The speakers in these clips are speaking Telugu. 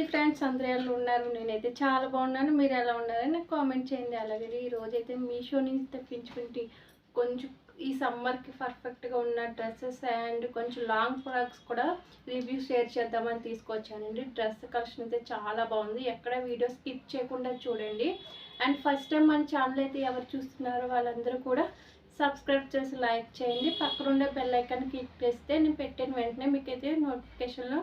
ఫ్రెండ్స్ అందరూ ఎలా ఉన్నారు? నేనైతే చాలా బాగున్నాను. మీరు ఎలా ఉన్నారని నాకు కామెంట్ చేయండి. అలాగే ఈరోజైతే మీషో నుంచి తెప్పించుకుంటే కొంచెం ఈ సమ్మర్కి పర్ఫెక్ట్గా ఉన్న డ్రెస్సెస్ అండ్ కొంచెం లాంగ్ ఫ్రాక్స్ కూడా రివ్యూ షేర్ చేద్దామని తీసుకొచ్చానండి. డ్రెస్ కలెక్షన్ అయితే చాలా బాగుంది. ఎక్కడ వీడియో స్కిప్ చేయకుండా చూడండి. అండ్ ఫస్ట్ టైం మన ఛానల్ అయితే ఎవరు చూస్తున్నారో వాళ్ళందరూ కూడా సబ్స్క్రైబ్ చేసి లైక్ చేయండి. పక్కన ఉండే బెల్ ఐకాన్ క్లిక్ చేస్తే నేను పెట్టిన వెంటనే మీకైతే నోటిఫికేషన్లో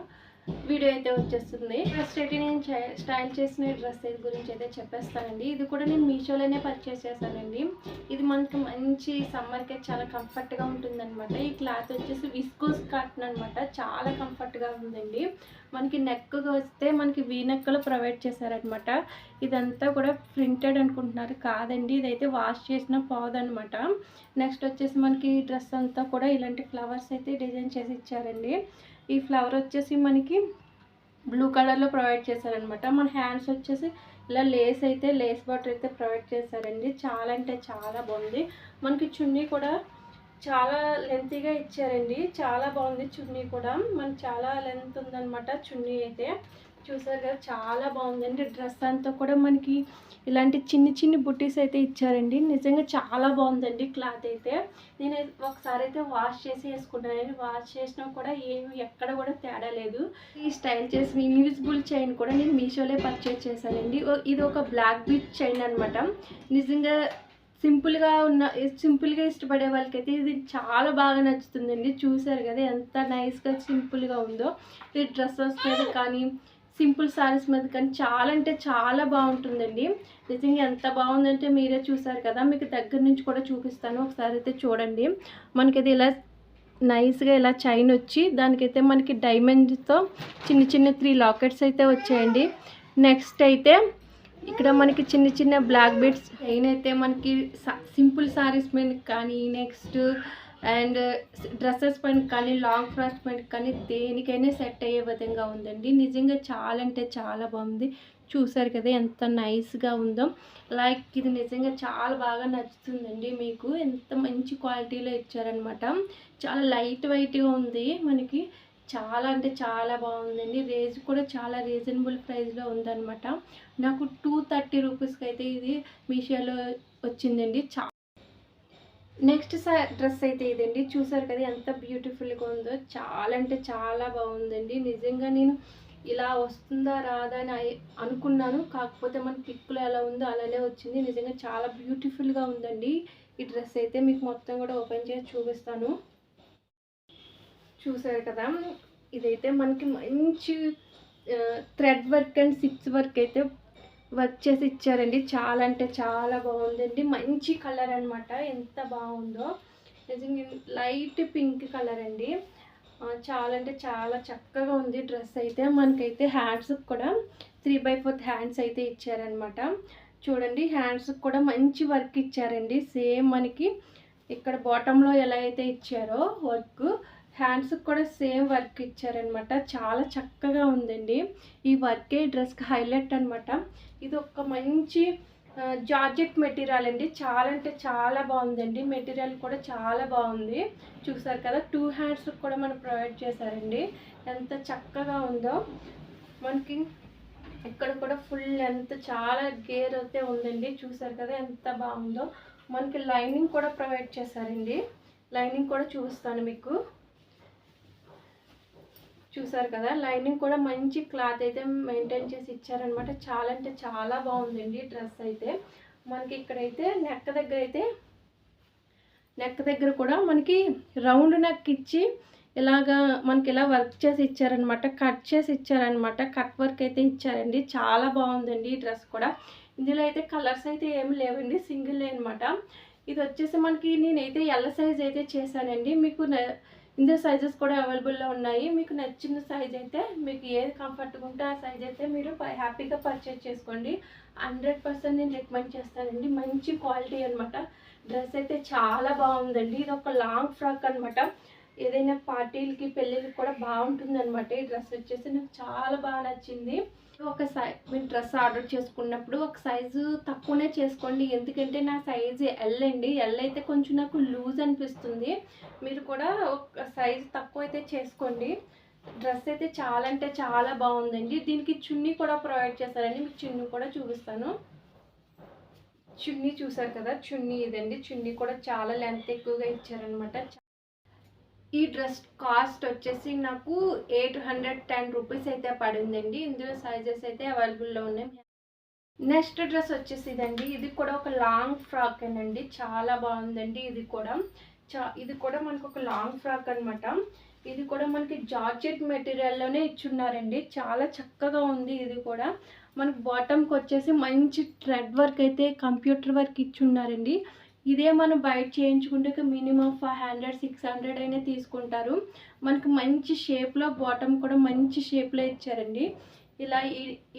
వీడియో అయితే వచ్చేస్తుంది. ఫస్ట్ అయితే నేను స్టైల్ చేసిన డ్రెస్ గురించి అయితే చెప్పేస్తానండి. ఇది కూడా నేను మీషోలోనే పర్చేస్ చేశానండి. ఇది మనకి మంచి సమ్మర్కి చాలా కంఫర్ట్గా ఉంటుందన్నమాట. ఈ క్లాత్ వచ్చేసి విస్కోస్ కాటన్ అనమాట. చాలా కంఫర్ట్గా ఉందండి. మనకి నెక్ వస్తే మనకి వీ నెక్లో ప్రొవైడ్ చేశారనమాట. ఇదంతా కూడా ప్రింటెడ్ అనుకుంటున్నారు, కాదండి. ఇదైతే వాష్ చేసిన పోదనమాట. నెక్స్ట్ వచ్చేసి మనకి డ్రెస్ అంతా కూడా ఇలాంటి ఫ్లవర్స్ అయితే డిజైన్ చేసి ఇచ్చారండి. ఈ ఫ్లవర్ వచ్చేసి మనకి బ్లూ కలర్లో ప్రొవైడ్ చేశారనమాట. మన హ్యాండ్స్ వచ్చేసి ఇలా లేస్ బాటర్ అయితే ప్రొవైడ్ చేశారండి. చాలా అంటే చాలా బాగుంది. మనకి చున్నీ కూడా చాలా లెంతీగా ఇచ్చారండి. చాలా బాగుంది చున్నీ కూడా. మనకి చాలా లెంత్ ఉందన్నమాట చున్నీ అయితే. చూసారు కదా, చాలా బాగుందండి. డ్రెస్ అంతా కూడా మనకి ఇలాంటి చిన్ని బుట్టీస్ అయితే ఇచ్చారండి. నిజంగా చాలా బాగుందండి క్లాత్ అయితే. నేను ఒకసారి అయితే వాష్ చేసి వేసుకుంటానండి. వాష్ చేసినా కూడా ఎక్కడ కూడా తేడా లేదు. ఈ స్టైల్ చేసిన ఇన్విజిబుల్ చైన్ కూడా నేను మీషోలో పర్చేజ్ చేశానండి. ఇది ఒక బ్లాక్ బీట్ చైన్ అనమాట. నిజంగా సింపుల్గా ఇష్టపడే వాళ్ళకైతే ఇది చాలా బాగా నచ్చుతుందండి. చూసారు కదా ఎంత నైస్గా సింపుల్గా ఉందో. ఈ డ్రెస్సెస్ మీద కానీ సింపుల్ శారీస్ మీద కానీ చాలా అంటే చాలా బాగుంటుందండి. నిజంగా ఎంత బాగుందంటే మీరే చూసారు కదా. మీకు దగ్గర నుంచి కూడా చూపిస్తాను, ఒకసారి అయితే చూడండి. మనకి ఇలా నైస్గా ఇలా చైన్ వచ్చి దానికైతే మనకి డైమండ్తో చిన్న 3 లాకెట్స్ అయితే వచ్చాయండి. నెక్స్ట్ అయితే ఇక్కడ మనకి చిన్న బ్లాక్ బీడ్స్ చైన్ అయితే మనకి సింపుల్ శారీస్ మీద కానీ నెక్స్ట్ అండ్ డ్రెస్సెస్ పైన కానీ లాంగ్ ఫ్రాక్స్ పైన కానీ దేనికైనా సెట్ అయ్యే విధంగా ఉందండి. నిజంగా చాలా అంటే చాలా బాగుంది. చూసారు కదా ఎంత నైస్గా ఉందో. లైక్ ఇది నిజంగా చాలా బాగా నచ్చుతుందండి మీకు. ఎంత మంచి క్వాలిటీలో ఇచ్చారనమాట. చాలా లైట్ వెయిట్గా ఉంది మనకి. చాలా అంటే చాలా బాగుందండి. రేంజ్ కూడా చాలా రీజనబుల్ ప్రైస్లో ఉందన్నమాట. నాకు 230 రూపీస్కి అయితే ఇది మీషోలో వచ్చిందండి. నెక్స్ట్ డ్రెస్ అయితే ఇదండి. చూసారు కదా ఎంత బ్యూటిఫుల్గా ఉందో. చాలా అంటే చాలా బాగుందండి. నిజంగా నేను ఇలా వస్తుందా రాదా అని అనుకున్నాను. కాకపోతే మన పిక్లో ఎలా ఉందో అలానే వచ్చింది. నిజంగా చాలా బ్యూటిఫుల్గా ఉందండి ఈ డ్రెస్ అయితే. మీకు మొత్తం కూడా ఓపెన్ చేసి చూపిస్తాను. చూసారు కదా, ఇదైతే మనకి మంచి thread work and SIPs work అయితే వర్క్ చేసి ఇచ్చారండి. చాలా అంటే చాలా బాగుందండి. మంచి కలర్ అనమాట. ఎంత బాగుందో నిజంగా. లైట్ పింక్ కలర్ అండి. చాలా అంటే చాలా చక్కగా ఉంది డ్రెస్ అయితే. మనకైతే హ్యాండ్స్కి కూడా 3/4 హ్యాండ్స్ అయితే ఇచ్చారనమాట. చూడండి, హ్యాండ్స్కి కూడా మంచి వర్క్ ఇచ్చారండి. సేమ్ మనకి ఇక్కడ బాటంలో ఎలా అయితే ఇచ్చారో వర్క్, హ్యాండ్స్కి కూడా సేమ్ వర్క్ ఇచ్చారనమాట. చాలా చక్కగా ఉందండి. ఈ వర్కే డ్రెస్కి హైలైట్ అనమాట. ఇది ఒక మంచి జార్జెట్ మెటీరియల్ అండి. చాలా అంటే చాలా బాగుందండి. మెటీరియల్ కూడా చాలా బాగుంది. చూసారు కదా, 2 హ్యాండ్స్కి కూడా మనకు ప్రొవైడ్ చేశారండి. ఎంత చక్కగా ఉందో. మనకి ఇక్కడ కూడా ఫుల్ లెంత్ చాలా గేర్ అయితే ఉందండి. చూసారు కదా ఎంత బాగుందో. మనకి లైనింగ్ కూడా ప్రొవైడ్ చేశారండి. లైనింగ్ కూడా చూపిస్తాను మీకు. చూసారు కదా, లైనింగ్ కూడా మంచి క్లాత్ అయితే మెయింటైన్ చేసి ఇచ్చారనమాట. చాలా అంటే చాలా బాగుందండి డ్రెస్ అయితే. మనకి ఇక్కడైతే నెక్ దగ్గర కూడా మనకి రౌండ్ నెక్ ఇచ్చి ఇలాగా మనకి ఇలా వర్క్ చేసి ఇచ్చారనమాట. కట్ చేసి ఇచ్చారనమాట. కట్ వర్క్ అయితే ఇచ్చారండి. చాలా బాగుందండి ఈ డ్రెస్ కూడా. ఇందులో అయితే కలర్స్ అయితే ఏమి లేవండి, సింగిల్ అనమాట. ఇది వచ్చేసి మనకి నేనైతే ఎల్ సైజ్ అయితే చేశానండి. మీకు ఇందులో సైజెస్ కూడా అవైలబుల్లో ఉన్నాయి. మీకు నచ్చిన సైజ్ అయితే మీకు ఏది కంఫర్ట్గా ఉంటే ఆ సైజ్ అయితే మీరు హ్యాపీగా పర్చేజ్ చేసుకోండి. 100% నేను రికమెండ్ చేస్తానండి. మంచి క్వాలిటీ అనమాట. డ్రెస్ అయితే చాలా బాగుందండి. ఇది ఒక లాంగ్ ఫ్రాక్ అనమాట. ఏదైనా పార్టీలకి పెళ్ళిళ్ళకి కూడా బాగుంటుంది అనమాట. ఈ డ్రెస్ వచ్చేసి నాకు చాలా బాగా నచ్చింది. మీరు డ్రెస్ ఆర్డర్ చేసుకున్నప్పుడు ఒక సైజు తక్కువనే చేసుకోండి. ఎందుకంటే నా సైజు ఎల్ అండి. ఎల్ అయితే కొంచెం నాకు లూజ్ అనిపిస్తుంది. మీరు కూడా ఒక సైజు తక్కువ అయితే చేసుకోండి. డ్రెస్ అయితే చాలా అంటే చాలా బాగుందండి. దీనికి చున్నీ కూడా ప్రొవైడ్ చేశారండి. మీకు చున్నీ కూడా చూపిస్తాను. చున్నీ చూసారు కదా, చున్నీ ఇదండి. చున్నీ కూడా చాలా లెంత్ ఎక్కువగా ఇచ్చారనమాట. ఈ డ్రెస్ కాస్ట్ వచ్చేసి నాకు 810 రూపీస్ అయితే పడిందండి. ఇందులో సైజెస్ అయితే అవైలబుల్లో ఉన్నాయి. నెక్స్ట్ డ్రెస్ వచ్చేసి ఇదండి. ఇది కూడా ఒక లాంగ్ ఫ్రాక్ అండి. చాలా బాగుందండి. ఇది కూడా మనకు ఒక లాంగ్ ఫ్రాక్ అనమాట. ఇది కూడా మనకి జార్జెట్ మెటీరియల్లోనే ఇచ్చున్నారండి. చాలా చక్కగా ఉంది. ఇది కూడా మనకి బాటమ్కి వచ్చేసి మంచి థ్రెడ్ వర్క్ అయితే కంప్యూటర్ వర్క్ ఇచ్చున్నారండి. ఇదే మనం బయట చేయించుకుంటే మినిమం 500 600 అయినా తీసుకుంటారు. మనకి మంచి షేప్లో బాటమ్ కూడా మంచి షేప్లో ఇచ్చారండి. ఇలా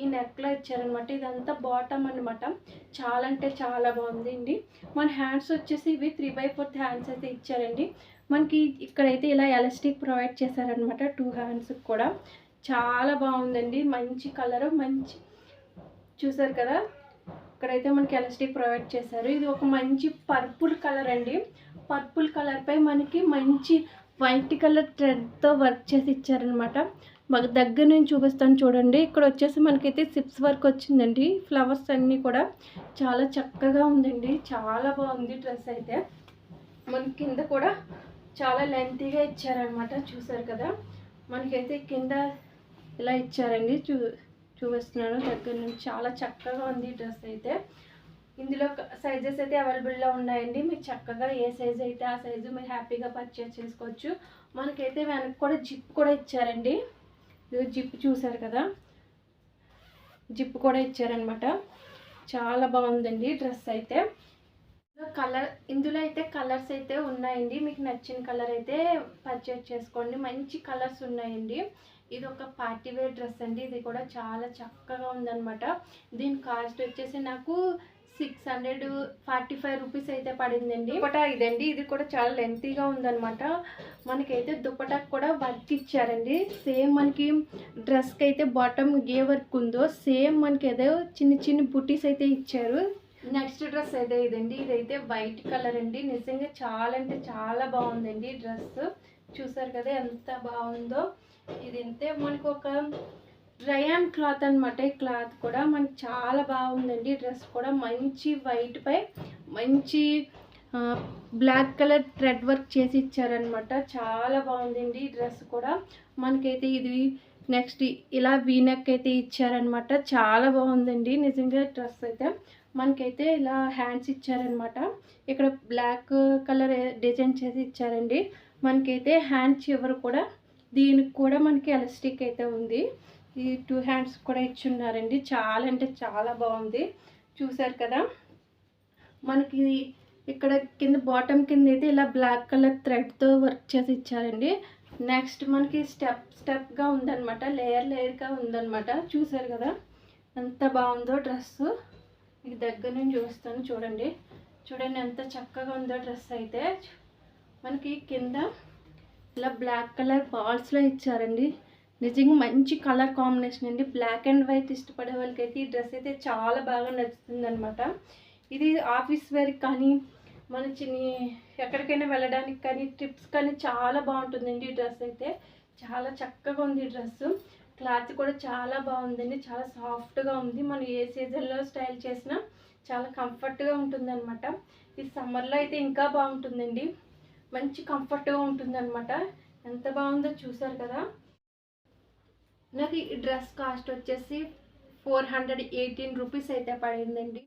ఈ నెక్లో ఇచ్చారనమాట. ఇదంతా బాటమ్ అనమాట. చాలా అంటే చాలా బాగుంది అండి. మన హ్యాండ్స్ వచ్చేసి ఇవి 3/4 హ్యాండ్స్ అయితే ఇచ్చారండి. మనకి ఇక్కడైతే ఇలా ఎలాస్టిక్ ప్రొవైడ్ చేశారనమాట 2 హ్యాండ్స్కి కూడా. చాలా బాగుందండి. మంచి కలరు, మంచి చూసారు కదా, ఇక్కడైతే మనకి ఎలాస్టిక్ ప్రొవైడ్ చేశారు. ఇది ఒక మంచి పర్పుల్ కలర్ అండి. పర్పుల్ కలర్పై మనకి మంచి వైట్ కలర్ థ్రెడ్తో వర్క్ చేసి ఇచ్చారనమాట. మాకు దగ్గర నుంచి చూపిస్తాను చూడండి. ఇక్కడ వచ్చేసి మనకైతే సిప్స్ వర్క్ వచ్చిందండి. ఫ్లవర్స్ అన్నీ కూడా చాలా చక్కగా ఉందండి. చాలా బాగుంది డ్రెస్ అయితే. మనకి కింద కూడా చాలా లెంతీగా ఇచ్చారనమాట. చూసారు కదా, మనకైతే కింద ఇలా ఇచ్చారండి. చూపిస్తున్నాను దగ్గర నుంచి. చాలా చక్కగా ఉంది డ్రెస్ అయితే. ఇందులో సైజెస్ అయితే అవైలబుల్లో ఉన్నాయండి. మీకు చక్కగా ఏ సైజు అయితే ఆ సైజు మీరు హ్యాపీగా పర్చేస్ చేసుకోవచ్చు. మనకైతే వెనక్కి కూడా జిప్ కూడా ఇచ్చారండి. ఇది జిప్ చూసారు కదా, జిప్ కూడా ఇచ్చారనమాట. చాలా బాగుందండి డ్రెస్ అయితే. ఇందులో అయితే కలర్స్ అయితే ఉన్నాయండి. మీకు నచ్చిన కలర్ అయితే పర్చేస్ చేసుకోండి. మంచి కలర్స్ ఉన్నాయండి. ఇది ఒక పార్టీ వేర్ డ్రెస్ అండి. ఇది కూడా చాలా చక్కగా ఉందన్నమాట. దీని కాస్ట్ వచ్చేసి నాకు 645 రూపీస్ అయితే పడిందండి. దుపటా ఇదండి. ఇది కూడా చాలా లెంతీగా ఉందన్నమాట. మనకైతే దుపటాకు కూడా వర్క్ ఇచ్చారండి. సేమ్ మనకి డ్రెస్కి అయితే బాటమ్ ఏ వర్క్ ఉందో సేమ్ మనకి ఏదో చిన్న చిన్న బుటీస్ అయితే ఇచ్చారు. నెక్స్ట్ డ్రెస్ అయితే ఇదండి. ఇదైతే వైట్ కలర్ అండి. నిజంగా చాలా అంటే చాలా బాగుందండి డ్రెస్. చూసారు కదా ఎంత బాగుందో. ఇది అంతే మనకు ఒక రయాన్ క్లాత్ అనమాట. ఈ క్లాత్ కూడా మనకి చాలా బాగుందండి. డ్రెస్ కూడా మంచి వైట్ పై మంచి బ్లాక్ కలర్ థ్రెడ్ వర్క్ చేసి ఇచ్చారనమాట. చాలా బాగుందండి ఈ డ్రెస్ కూడా. మనకైతే ఇది నెక్స్ట్ ఇలా వీనెక్ అయితే ఇచ్చారనమాట. చాలా బాగుందండి నిజంగా డ్రెస్ అయితే. మనకైతే ఇలా హ్యాండ్స్ ఇచ్చారనమాట. ఇక్కడ బ్లాక్ కలర్ డిజైన్ చేసి ఇచ్చారండి. మనకైతే హ్యాండ్ చివరి కూడా దీనికి కూడా మనకి ఎలాస్టిక్ అయితే ఉంది. ఈ 2 హ్యాండ్స్ కూడా ఇచ్చున్నారండి. చాలా అంటే చాలా బాగుంది. చూసారు కదా, మనకి ఇక్కడ కింద బాటమ్ కింద అయితే ఇలా బ్లాక్ కలర్ థ్రెడ్తో వర్క్ చేసి ఇచ్చారండి. నెక్స్ట్ మనకి స్టెప్గా ఉందన్నమాట. లేయర్గా ఉందన్నమాట. చూసారు కదా ఎంత బాగుందో డ్రెస్. మీకు దగ్గర నుంచి చూస్తాను చూడండి. చూడండి ఎంత చక్కగా ఉందో డ్రెస్ అయితే. మనకి కింద ఇలా బ్లాక్ కలర్ బాల్స్లో ఇచ్చారండి. నిజంగా మంచి కలర్ కాంబినేషన్ అండి. బ్లాక్ అండ్ వైట్ ఇష్టపడే వాళ్ళకైతే ఈ డ్రెస్ అయితే చాలా బాగా నచ్చుతుంది అనమాట. ఇది ఆఫీస్ వేర్కి కానీ మన ఎక్కడికైనా వెళ్ళడానికి కానీ ట్రిప్స్ కానీ చాలా బాగుంటుందండి ఈ డ్రెస్ అయితే. చాలా చక్కగా ఉంది ఈ డ్రెస్. క్లాత్ కూడా చాలా బాగుందండి. చాలా సాఫ్ట్గా ఉంది. మనం ఏ సీజన్లో స్టైల్ చేసినా చాలా కంఫర్ట్గా ఉంటుంది అనమాట. ఈ సమ్మర్లో అయితే ఇంకా బాగుంటుందండి. మంచి కంఫర్ట్గా ఉంటుంది అనమాట. ఎంత బాగుందో చూసారు కదా. నాకు ఈ డ్రెస్ కాస్ట్ వచ్చేసి 418 రూపీస్ అయితే పడిందండి.